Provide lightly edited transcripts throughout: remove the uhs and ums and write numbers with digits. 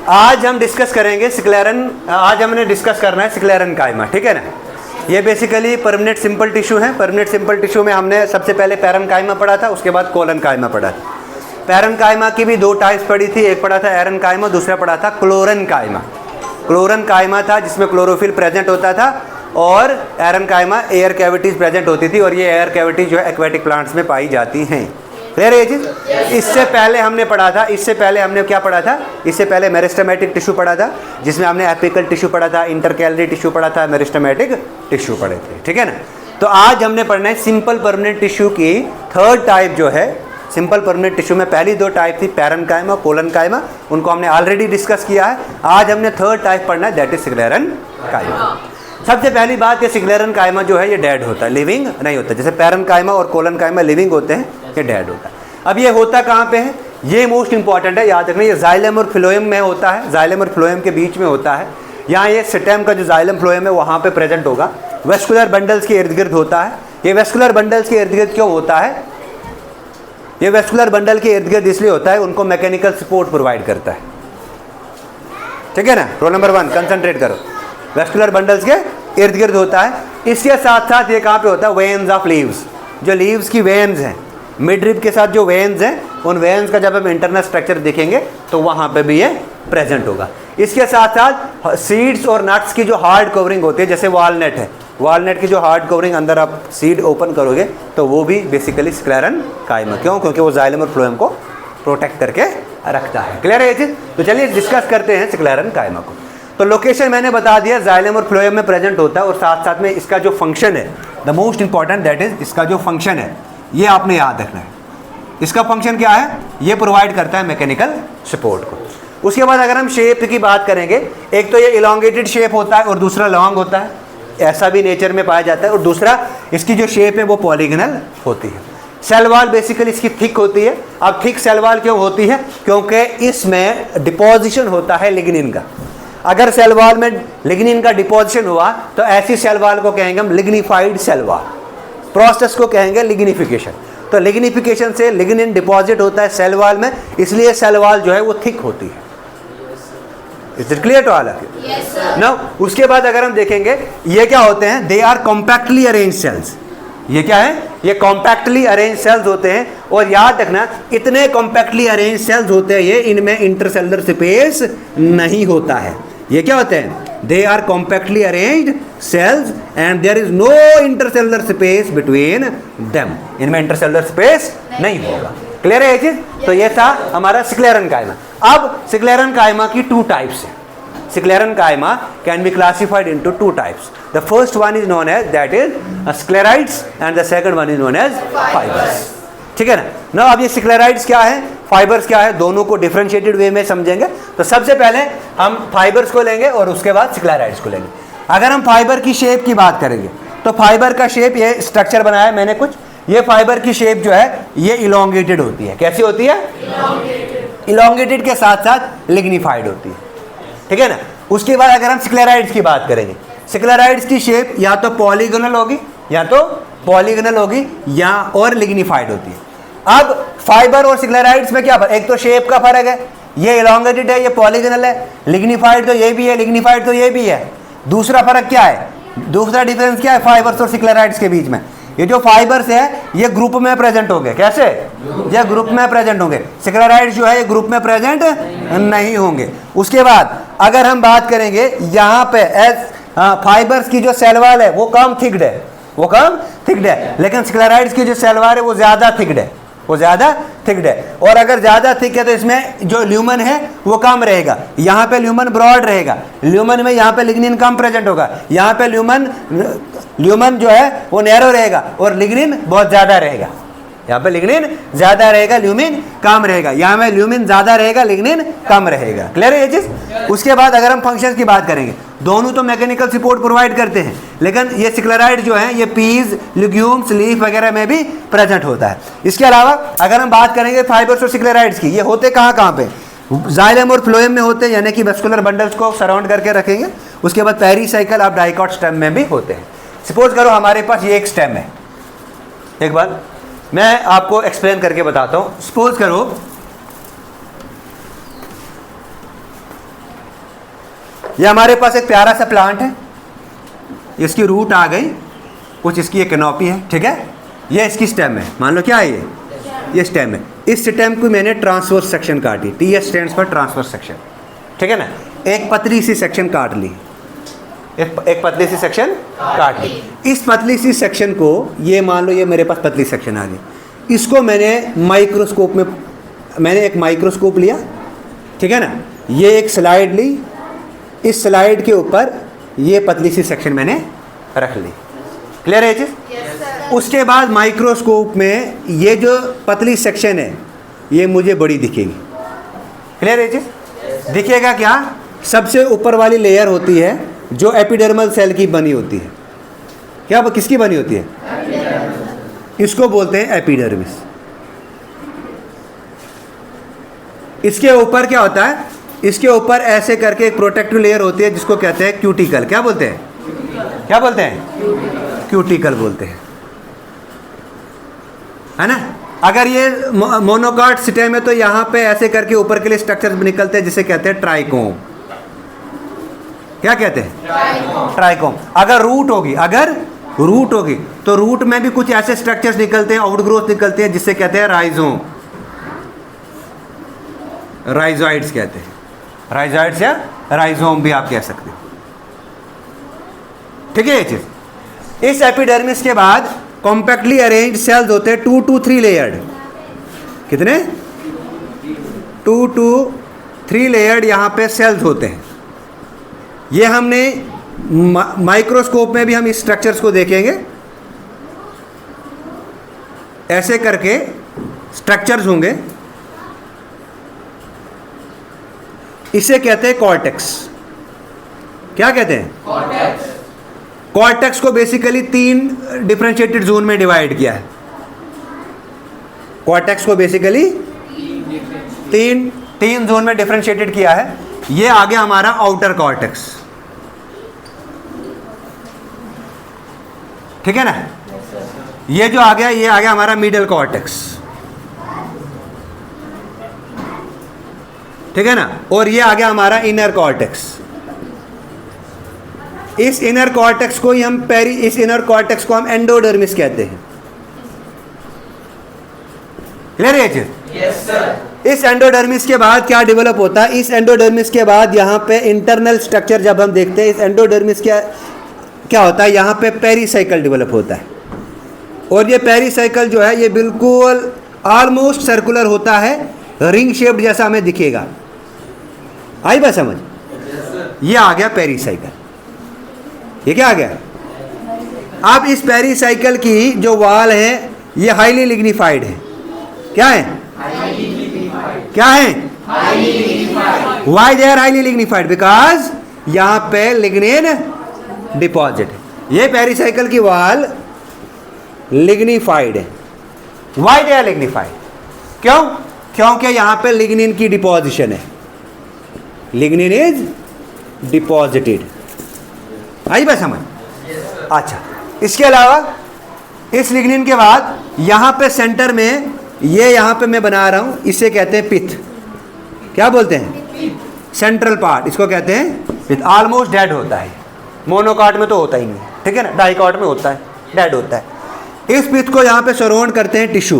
आज हम डिस्कस करेंगे स्क्लेरन, आज हमने डिस्कस करना है स्क्लेरन कायमा, ठीक है ना। ये बेसिकली परमानेंट सिंपल टिश्यू है। परमानेंट सिंपल टिश्यू में हमने सबसे पहले पैरन कायमा पढ़ा था, उसके बाद कोलन कायमा पढ़ा था। पैरन कायमा की भी दो टाइप्स पढ़ी थी, एक पढ़ा था एरन कायमा, दूसरा पढ़ा था क्लोरन कायमा। क्लोरन कायमा था जिसमें क्लोरोफिल प्रेजेंट होता था, और एरन कायमा एयर कैविटीज़ प्रेजेंट होती थी, और ये एयर कैविटीज जो है एक्वेटिक प्लांट्स में पाई जाती हैं। क्लियर है ये चीज़? इससे पहले हमने पढ़ा था, इससे पहले हमने क्या पढ़ा था, इससे पहले मेरिस्टेमेटिक टिश्यू पढ़ा था, जिसमें हमने एपिकल टिश्यू पढ़ा था, इंटरकैलरी टिश्यू पढ़ा था, मेरिस्टेमेटिक टिश्यू पढ़े थे, ठीक है ना। तो आज हमने पढ़ना है सिंपल परमानेंट टिश्यू की थर्ड टाइप जो है। सिंपल परमानेंट टिश्यू में पहली दो टाइप थी पैरन कायमा, कोलन कायमा, उनको हमने ऑलरेडी डिस्कस किया है। आज हमने थर्ड टाइप पढ़ना है, दैट इज स्क्लेरन कायमा। सबसे पहली बात, ये स्क्लेरन कायमा जो है ये डेड होता है, लिविंग नहीं होता। जैसे पैरन कायमा और कोलन कायमा लिविंग होते हैं, ये डेड होता है। अब ये होता कहाँ पे है, ये मोस्ट इंपॉर्टेंट है, याद रखना। ये जाइलम और फ्लोएम में होता है, जाइलम और फ्लोएम के बीच में होता है। यहाँ ये स्टेम का जो जाइलम फ्लोएम है वहाँ पे प्रेजेंट होगा। वेस्कुलर बंडल्स के इर्द गिर्द होता है। ये वेस्कुलर बंडल्स के इर्द गिर्द क्यों होता है? ये वेस्कुलर बंडल के इर्द गिर्द इसलिए होता है, उनको मैकेनिकल सपोर्ट प्रोवाइड करता है, ठीक है ना। रोल नंबर 1 कंसंट्रेट करो। वेस्कुलर बंडल्स के इर्द गिर्द होता है। इसके साथ साथ ये कहाँ पे होता है, वेन्स ऑफ लीव्स, जो लीव्स की वेन्स हैं, मिडरिब के साथ जो वेन्स हैं, उन वेन्स का जब हम इंटरनल स्ट्रक्चर देखेंगे तो वहाँ पे भी ये प्रेजेंट होगा। इसके साथ साथ सीड्स और नट्स की जो हार्ड कवरिंग होती है, जैसे वॉलनट है, वॉलनट की जो हार्ड कवरिंग, अंदर आप सीड ओपन करोगे तो वो भी बेसिकली स्क्लेरन कायमा। क्यों? क्योंकि वो जाइलम और फ्लोएम को प्रोटेक्ट करके रखता है। क्लियर है ये चीज़? तो चलिए डिस्कस करते हैं स्क्लेरन कायमा को। तो लोकेशन मैंने बता दिया, जाइलम और फ्लोएम में प्रेजेंट होता है, और साथ साथ में इसका जो फंक्शन है, the most important that is इसका जो फंक्शन है, ये आपने याद रखना है। इसका फंक्शन क्या है? ये प्रोवाइड करता है मैकेनिकल सपोर्ट को। उसके बाद अगर हम शेप की बात करेंगे, एक तो ये इलोंगेटेड शेप होता है और दूसरा लॉन्ग होता है, ऐसा भी नेचर में पाया जाता है। और दूसरा, इसकी जो शेप है वो पॉलीगनल होती है। सेल वॉल बेसिकली इसकी थिक होती है। अब थिक सेल वॉल क्यों होती है? क्योंकि इसमें डिपोजिशन होता है लिग्निन का। अगर सेल वॉल में लिग्निन का डिपोजिशन हुआ तो ऐसी सेल वॉल को कहेंगे हम लिग्निफाइड सेल वॉल। प्रोसेस को कहेंगे लिग्निफिकेशन। तो लिग्निफिकेशन से लिग्निन डिपॉजिट होता है सेल वॉल में, इसलिए सेल वॉल जो है वो थिक होती है। Is it clear to all of you? Yes sir. Now उसके बाद अगर हम देखेंगे, ये क्या होते हैं, they are compactly arrange cells. ये क्या है? ये कॉम्पैक्टली अरेंज सेल्स होते हैं। और याद रखना, इतने कॉम्पैक्टली अरेंज सेल्स होते हैं ये, इनमें इंटरसेलुलर स्पेस नहीं होता है। ये क्या होते हैं? They are compactly arranged cells and there is no intercellular space between them. इनमें इंटरसेलुलर स्पेस नहीं होगा। क्लियर है ये चीज? तो ये था हमारा स्क्लेरन कायमा। अब स्क्लेरन कायमा की टू टाइप्स है। Sclerenchyma can be classified into two types. The first one is known as that is sclereids and the second one is known as fibres, ठीक है ना। ना अब ये स्क्लेराइड्स क्या है, फाइबर्स क्या है, दोनों को डिफरेंशिएटेड वे में समझेंगे। तो सबसे पहले हम फाइबर्स को लेंगे और उसके बाद स्क्लेराइड्स को लेंगे। अगर हम फाइबर की शेप की बात करेंगे तो फाइबर का शेप, ये स्ट्रक्चर बनाया है मैंने कुछ, ये फाइबर की शेप जो है ये इलोंगेटेड होती है। कैसी होती है? इलोंगेटेड के साथ साथ लिग्निफाइड होती है, ठीक है ना। उसके बाद अगर हम स्क्लेराइड्स की बात करेंगे, स्क्लेराइड्स की शेप या तो पॉलीगोनल होगी, या तो पॉलीगोनल होगी, या और लिग्निफाइड होती है। अब फाइबर और स्क्लेराइड्स में क्या फर्क? एक तो शेप का फर्क है, ये इलोंगेटेड है, ये पॉलीगोनल है। लिग्निफाइड तो ये भी है, लिग्निफाइड तो ये भी है। दूसरा फर्क क्या है? दूसरा डिफरेंस क्या है फाइबर्स और स्क्लेराइड्स के बीच में? ये जो फाइबर्स है ये ग्रुप में प्रेजेंट होंगे। कैसे? ये ग्रुप में प्रेजेंट होंगे। स्क्लेराइड्स जो है ये ग्रुप में प्रेजेंट नहीं होंगे। उसके बाद अगर हम बात करेंगे यहाँ पे फाइबर्स की जो सेल वॉल है वो कम थिक्ड है, वो कम थिक्ड है, लेकिन स्क्लेराइड्स की जो सेल वॉल है वो ज्यादा थिक्ड है, वो ज्यादा थिक्ड है। और अगर ज्यादा थिक है तो इसमें जो ल्यूमन है वो कम रहेगा, यहाँ पे ल्यूमन ब्रॉड रहेगा। ल्यूमन में यहाँ पे लिग्निन कम प्रेजेंट होगा, यहाँ पे ल्यूमन जो है वो नैरो रहेगा और लिग्निन बहुत ज्यादा रहेगा। यहाँ पे लिग्निन ज्यादा रहेगा, ल्यूमिन कम रहेगा। यहाँ में ल्यूमिन ज्यादा रहेगा, लिग्निन कम रहेगा। क्लियर है ये चीज? उसके बाद अगर हम फंक्शंस की बात करेंगे, दोनों तो मैकेनिकल सपोर्ट प्रोवाइड करते हैं, लेकिन ये स्क्लेराइड जो है ये पीज, लिग्यूम्स, लीफ वगैरह में भी प्रेजेंट होता है। इसके अलावा अगर हम बात करेंगे फाइबर्स और स्क्लेराइड्स की, ये होते कहाँ कहाँ पे? जाइलम और फ्लोएम में होते हैं, यानी कि वेस्कुलर बंडल्स को सराउंड करके रखेंगे। उसके बाद पेरीसाइकिल और डाइकॉट स्टेम में भी होते हैं। सपोज करो हमारे पास ये एक स्टेम है, एक बार मैं आपको एक्सप्लेन करके बताता हूं। सपोज करो ये हमारे पास एक प्यारा सा प्लांट है, इसकी रूट आ गई, कुछ इसकी एक कैनोपी है, ठीक है। ये इसकी स्टेम है, मान लो क्या है ये स्टेम है। इस स्टेम को मैंने ट्रांसवर्स सेक्शन काटी, TS stands for transverse section, ठीक है ना। एक पतली सी सेक्शन काट ली, एक पतली सी सेक्शन काट ली। इस पतली सी सेक्शन को, ये मान लो ये मेरे पास पतली सेक्शन आ गई, इसको मैंने माइक्रोस्कोप में, मैंने एक माइक्रोस्कोप लिया, ठीक है ना। ये एक स्लाइड ली, इस स्लाइड के ऊपर ये पतली सी सेक्शन मैंने रख ली। क्लियर है ये चीज़? उसके बाद माइक्रोस्कोप में ये जो पतली सेक्शन है ये मुझे बड़ी दिखेगी। क्लियर है ये चीज़? दिखेगा क्या? सबसे ऊपर वाली लेयर होती है जो एपिडर्मल सेल की बनी होती है। क्या वो किसकी बनी होती है? इसको बोलते हैं एपिडर्मिस। इसके ऊपर क्या होता है? इसके ऊपर ऐसे करके एक प्रोटेक्टिव लेयर होती है जिसको कहते हैं क्यूटिकल। क्या बोलते हैं? क्या बोलते हैं? क्यूटिकल बोलते हैं, है ना। अगर ये मोनोकॉट स्टेम है तो यहाँ पे ऐसे करके ऊपर के लिए स्ट्रक्चर्स निकलते हैं जिसे कहते हैं ट्राइकोम। क्या कहते हैं? ट्राइकोम। अगर रूट होगी तो रूट में भी कुछ ऐसे स्ट्रक्चर्स निकलते हैं, आउटग्रोथ निकलते हैं जिसे कहते हैं राइजोम, राइजोइड्स कहते हैं। राइजोइड्स या राइजोम भी आप कह सकते हो, ठीक है ये चीज। इस एपिडर्मिस के बाद कॉम्पैक्टली अरेंज्ड सेल्स होते हैं 2 to 3 लेयर्ड। कितने? 2 to 3 लेयर्ड यहाँ पे सेल्स होते हैं। ये हमने माइक्रोस्कोप में भी हम इस स्ट्रक्चर्स को देखेंगे। ऐसे करके स्ट्रक्चर्स होंगे, इसे कहते हैं कॉर्टेक्स। क्या कहते हैं? कॉर्टेक्स को बेसिकली 3 डिफरेंशिएटेड जोन में डिवाइड किया है। कॉर्टेक्स को बेसिकली तीन जोन में डिफरेंशिएटेड किया है। ये आ गया हमारा आउटर कॉर्टेक्स, ठीक है ना। ये जो आ गया, ये आ गया हमारा मिडल कॉर्टेक्स, ठीक है ना। और ये आ गया हमारा इनर कॉर्टेक्स। इस इनर कॉर्टेक्स को ही हम इस इनर कॉर्टेक्स को हम एंडोडर्मिस कहते हैं। क्लियर है ये चीज? Yes sir. इस एंडोडर्मिस के बाद क्या डेवलप होता है? इस एंडोडर्मिस के बाद यहाँ पे इंटरनल स्ट्रक्चर जब हम देखते हैं, इस एंडोडर्मिस क्या होता है? यहाँ पे पेरीसाइकिल डेवलप होता है। और ये पेरीसाइकिल जो है ये बिल्कुल ऑलमोस्ट सर्कुलर होता है, रिंग शेप्ड जैसा हमें दिखेगा। आई बात समझ? ये आ गया पेरीसाइकिल। ये क्या आ गया? अब इस पेरीसाइकिल की जो वॉल है ये हाईली लिग्निफाइड है। क्या है? क्या है? Why they are highly lignified? Because यहाँ पे लिग्निन डिपॉजिट है। ये पेरीसाइकिल की वॉल लिग्निफाइड है। Why they are lignified? क्यों? क्योंकि यहाँ पे लिग्निन की डिपॉजिशन है। Lignin is deposited. आई बात समझ? अच्छा, इसके अलावा इस लिग्निन के बाद यहाँ पे सेंटर में, ये यहाँ पे मैं बना रहा हूँ, इसे कहते हैं पिथ। क्या बोलते हैं? सेंट्रल पार्ट, इसको कहते हैं पिथ। ऑलमोस्ट डेड होता है, मोनोकॉट में तो होता ही नहीं, ठीक है ना। डाइकॉट में होता है, डेड होता है। इस पिथ को यहाँ पे सराउंड करते हैं टिश्यू।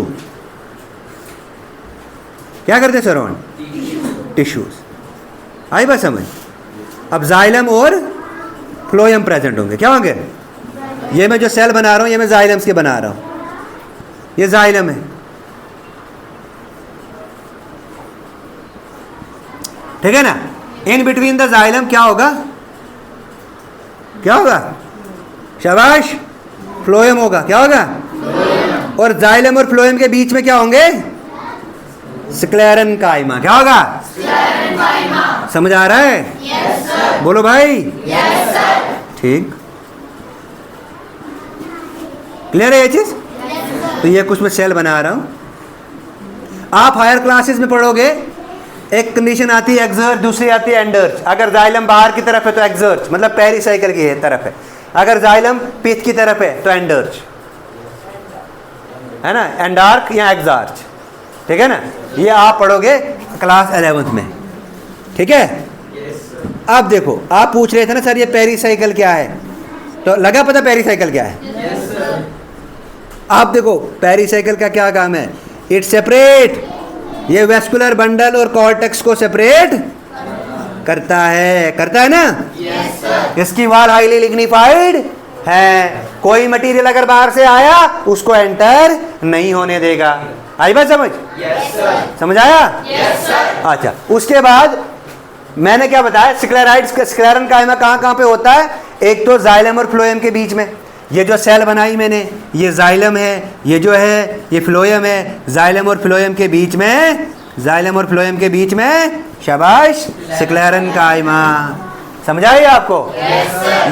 क्या करते हैं? Surround tissues. आई बात समझ? अब जाइलम और फ्लोएम प्रेजेंट होंगे। क्या होंगे? ये मैं जो सेल बना रहा हूँ ये मैं जाइलम्स के बना रहा हूँ। ये जाइलम है, ठीक है ना। इन बिटवीन द जाइलम क्या होगा? क्या होगा? शाबाश, फ्लोएम होगा। क्या होगा? और जाइलम और फ्लोएम के बीच में क्या होंगे? स्क्लेरन काइमा। क्या होगा? समझ आ रहा है? yes, sir. बोलो भाई। yes, sir. ठीक, क्लियर है ये चीज? yes, तो ये कुछ मैं सेल बना रहा हूं। आप हायर क्लासेस में पढ़ोगे, एक कंडीशन आती है एक्सर्ज, दूसरी आती है एंडर्ज। अगर जाइलम बाहर की तरफ है तो एक्सर्ज, मतलब पेरीसाइकिल की तरफ है। अगर जाइलम पिथ की तरफ है तो एंडर्ज, है ना, एंडार्क या एक्सार्च, ठीक है ना। ये आप पढ़ोगे क्लास 11th में, ठीक है। अब देखो, आप पूछ रहे थे ना सर ये पेरिसाइकिल क्या है, तो लगा पता पेरिसाइकिल क्या है? आप देखो पेरिसाइकिल का क्या काम है, इट सेपरेट, ये वेस्कुलर बंडल और कॉर्टेक्स को सेपरेट करता है ना? इसकी वॉल हाईली लिग्निफाइड है, कोई मटेरियल अगर बाहर से आया उसको एंटर नहीं होने देगा। आई बात समझ? समझ आया? अच्छा, उसके बाद मैंने क्या बताया, स्क्लेरन काइमा कहाँ पे होता है? एक तो जाइलम और फ्लोएम के बीच में, ये जो सेल बनाई मैंने ये जाइलम है, ये जो है ये फ्लोएम है, जाइलम और फ्लोएम के बीच में, जाइलम और फ्लोएम के बीच में, शाबाश, स्क्लेरन काइमा। समझ आई आपको?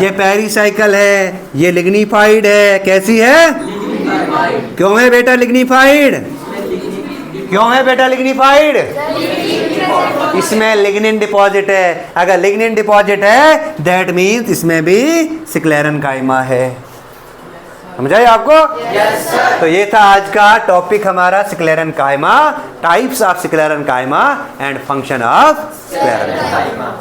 ये पेरिसाइकिल है, ये लिग्निफाइड है। कैसी है? क्यों है बेटा लिग्निफाइड? क्यों है बेटा लिग्निफाइड? इसमें लिग्निन डिपॉजिट है, अगर लिग्निन डिपॉजिट है दैट मीन्स इसमें भी स्क्लेरन काइमा है। समझ आई आपको? तो ये था आज का टॉपिक हमारा, sclerenchyma, types of sclerenchyma and function of स्क्लेरन काइमा।